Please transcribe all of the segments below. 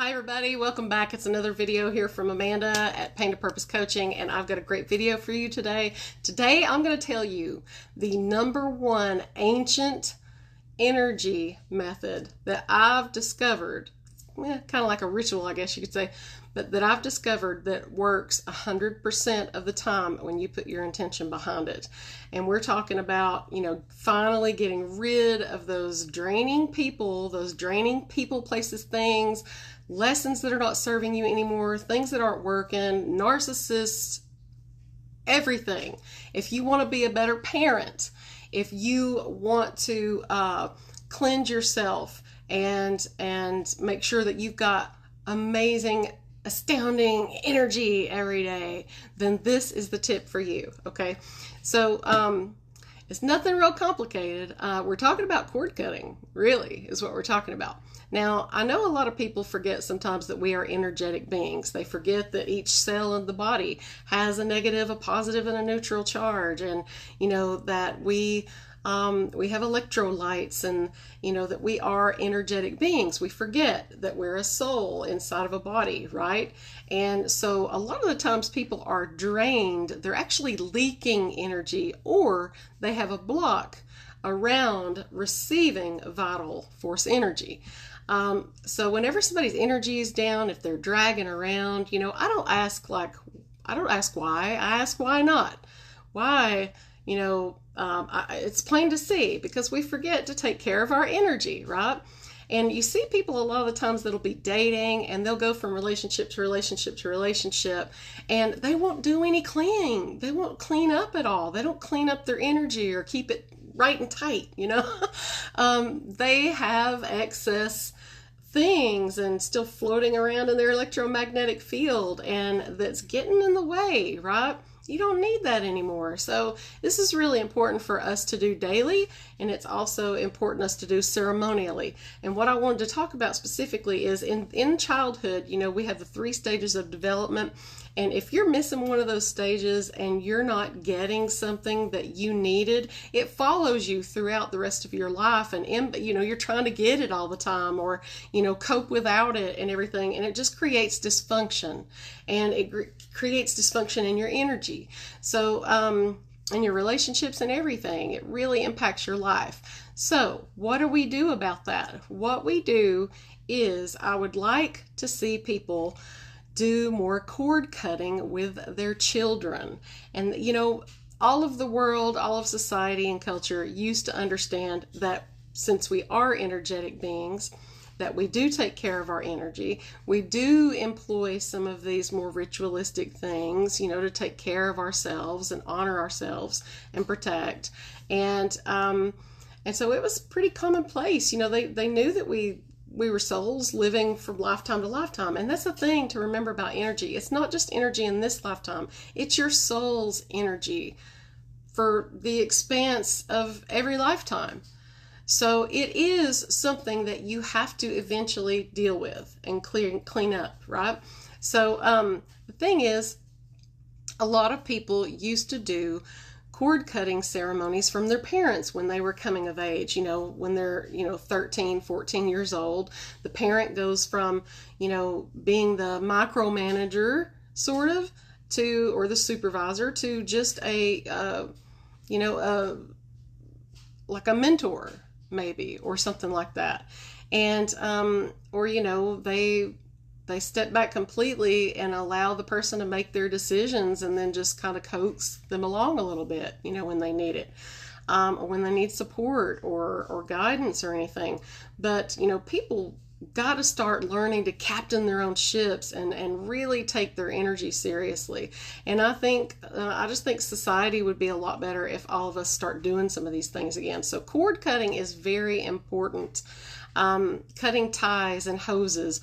Hi everybody, welcome back. It's another video here from Amanda at Pain to Purpose Coaching, and I've got a great video for you today. Today I'm going to tell you the #1 ancient energy method that I've discovered, kind of like a ritual I guess you could say, but that I've discovered that works 100% of the time when you put your intention behind it. And we're talking about, finally getting rid of those draining people, places, things, lessons that are not serving you anymore, things that aren't working, narcissists, everything. If you want to be a better parent, if you want to cleanse yourself and make sure that you've got amazing, astounding energy every day, then this is the tip for you. Okay, so it's nothing real complicated. We're talking about cord cutting, really, is what we're talking about. Now, I know a lot of people forget sometimes that we are energetic beings. They forget that each cell in the body has a negative, a positive, and a neutral charge, and that we have electrolytes, and that we are energetic beings. We forget that we're a soul inside of a body, right? And so a lot of the times people are drained. They're actually leaking energy, or they have a block around receiving vital force energy. So whenever somebody's energy is down, if they're dragging around, I don't ask why. I ask why not. Why? It's plain to see, because we forget to take care of our energy, right? And you see people a lot of the times that'll be dating, and they'll go from relationship to relationship to relationship, and they won't do any cleaning. They won't clean up at all. They don't clean up their energy or keep it right and tight, They have excess things and still floating around in their electromagnetic field, and that's getting in the way, right? You don't need that anymore. So this is really important for us to do daily, and it's also important us to do ceremonially. And what I wanted to talk about specifically is in childhood, we have the 3 stages of development. And if you're missing one of those stages and you're not getting something that you needed, it follows you throughout the rest of your life. And you're trying to get it all the time, or cope without it and everything, and it just creates dysfunction, and it creates dysfunction in your energy. So in your relationships and everything, it really impacts your life. So what do we do about that? What we do is, I would like to see people do more cord cutting with their children. And all of the world, all of society and culture used to understand that since we are energetic beings, that we do take care of our energy. We do employ some of these more ritualistic things, to take care of ourselves and honor ourselves and protect. And so it was pretty commonplace. They knew that we were souls living from lifetime to lifetime. And that's the thing to remember about energy. It's not just energy in this lifetime. It's your soul's energy for the expanse of every lifetime. So it is something that you have to eventually deal with and clean up, right? So the thing is, a lot of people used to do cord cutting ceremonies from their parents when they were coming of age. When they're 13, 14 years old, the parent goes from being the micromanager sort of or the supervisor to just like a mentor maybe, or something like that. And or they step back completely and allow the person to make their decisions, and then just kind of coax them along a little bit, when they need it, or when they need support or guidance or anything. But, people got to start learning to captain their own ships and really take their energy seriously. And I just think society would be a lot better if all of us start doing some of these things again. So cord cutting is very important. Cutting ties and hoses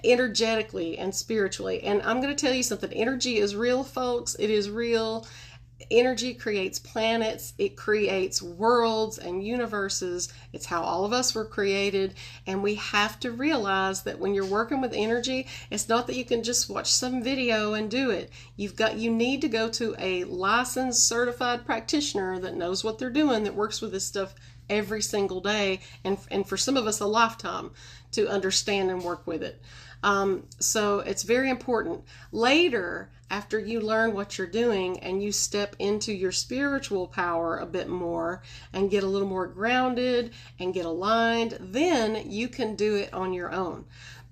energetically and spiritually. And I'm going to tell you something. Energy is real, folks. It is real. Energy creates planets. It creates worlds and universes. It's how all of us were created. And we have to realize that when you're working with energy, it's not that you can just watch some video and do it. You need to go to a licensed, certified practitioner that knows what they're doing, that works with this stuff every single day, and for some of us a lifetime to understand and work with it. So it's very important. Later, after you learn what you're doing and you step into your spiritual power a bit more and get a little more grounded and get aligned, then you can do it on your own.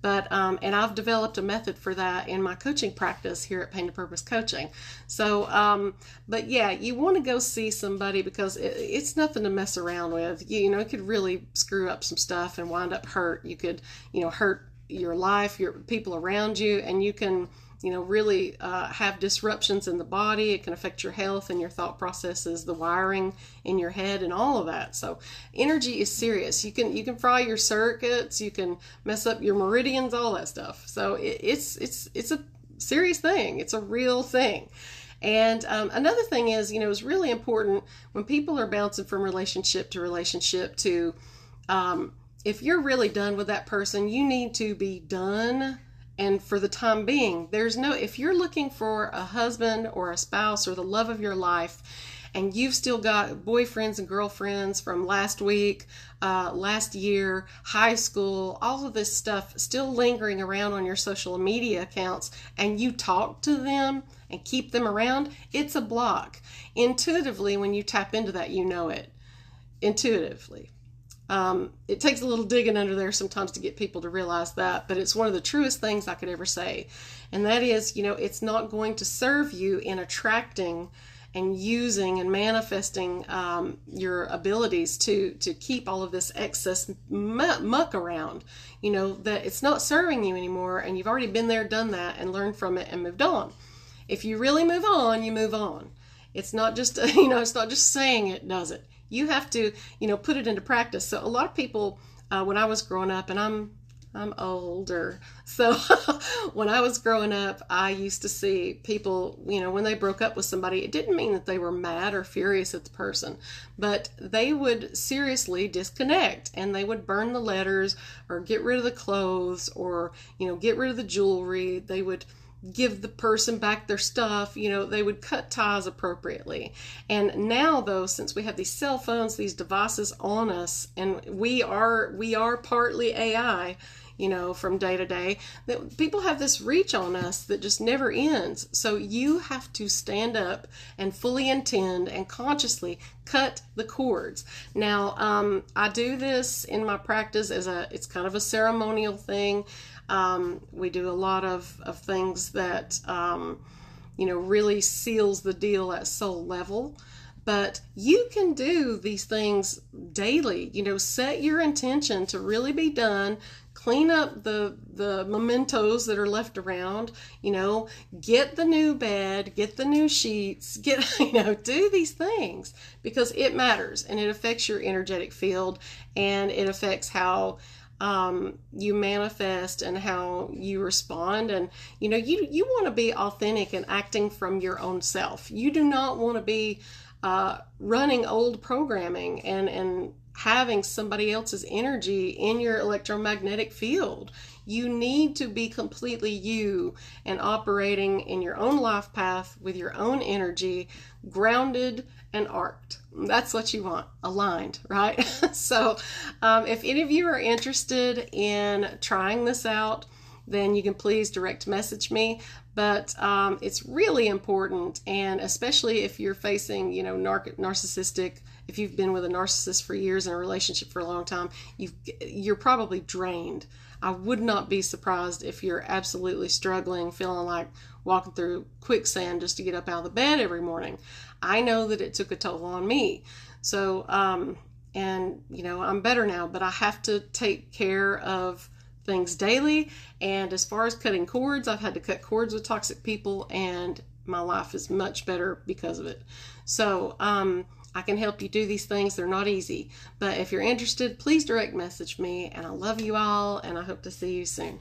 But and I've developed a method for that in my coaching practice here at Pain to Purpose Coaching. So, but yeah, you want to go see somebody because it's nothing to mess around with. You know, it could really screw up some stuff and wind up hurt. You could, hurt your life, your people around you, and you can, really have disruptions in the body. It can affect your health and your thought processes, the wiring in your head, and all of that. So energy is serious. You can fry your circuits, you can mess up your meridians, all that stuff. So it's a serious thing. It's a real thing. And another thing is, it's really important when people are bouncing from relationship to if you're really done with that person, you need to be done. And for the time being, if you're looking for a husband or a spouse or the love of your life, and you've still got boyfriends and girlfriends from last week, last year, high school, all of this stuff still lingering around on your social media accounts, and you talk to them and keep them around, it's a block. Intuitively, when you tap into that, you know it. Intuitively. It takes a little digging under there sometimes to get people to realize that, but it's one of the truest things I could ever say. And that is, it's not going to serve you in attracting and using and manifesting your abilities to keep all of this excess muck around. That it's not serving you anymore, and you've already been there, done that, and learned from it and moved on. If you really move on, you move on. It's not just, it's not just saying it, does it? You have to, put it into practice. So a lot of people, when I was growing up, and I'm older, so when I was growing up, I used to see people, when they broke up with somebody, it didn't mean that they were mad or furious at the person, but they would seriously disconnect, and they would burn the letters or get rid of the clothes or, get rid of the jewelry. They would give the person back their stuff. They would cut ties appropriately. And now, though, since we have these cell phones, these devices on us, and we are partly AI, from day to day, that people have this reach on us that just never ends. So you have to stand up and fully intend and consciously cut the cords. Now, I do this in my practice it's kind of a ceremonial thing. We do a lot of things that, really seals the deal at soul level. But you can do these things daily. Set your intention to really be done. Clean up the mementos that are left around. Get the new bed, get the new sheets, do these things because it matters, and it affects your energetic field, and it affects how you manifest and how you respond. And you want to be authentic and acting from your own self. You do not want to be running old programming and having somebody else's energy in your electromagnetic field. You need to be completely you and operating in your own life path with your own energy, grounded and arced. That's what you want, aligned, right? So if any of you are interested in trying this out, then you can please direct message me. But it's really important, and especially if you're facing, narcissistic, if you've been with a narcissist for years in a relationship for a long time, you're probably drained. I would not be surprised if you're absolutely struggling, feeling like walking through quicksand just to get up out of the bed every morning. I know that it took a toll on me. So, and I'm better now, but I have to take care of things daily. And as far as cutting cords, I've had to cut cords with toxic people, and my life is much better because of it. So, I can help you do these things. They're not easy, but if you're interested, please direct message me, and I love you all, and I hope to see you soon.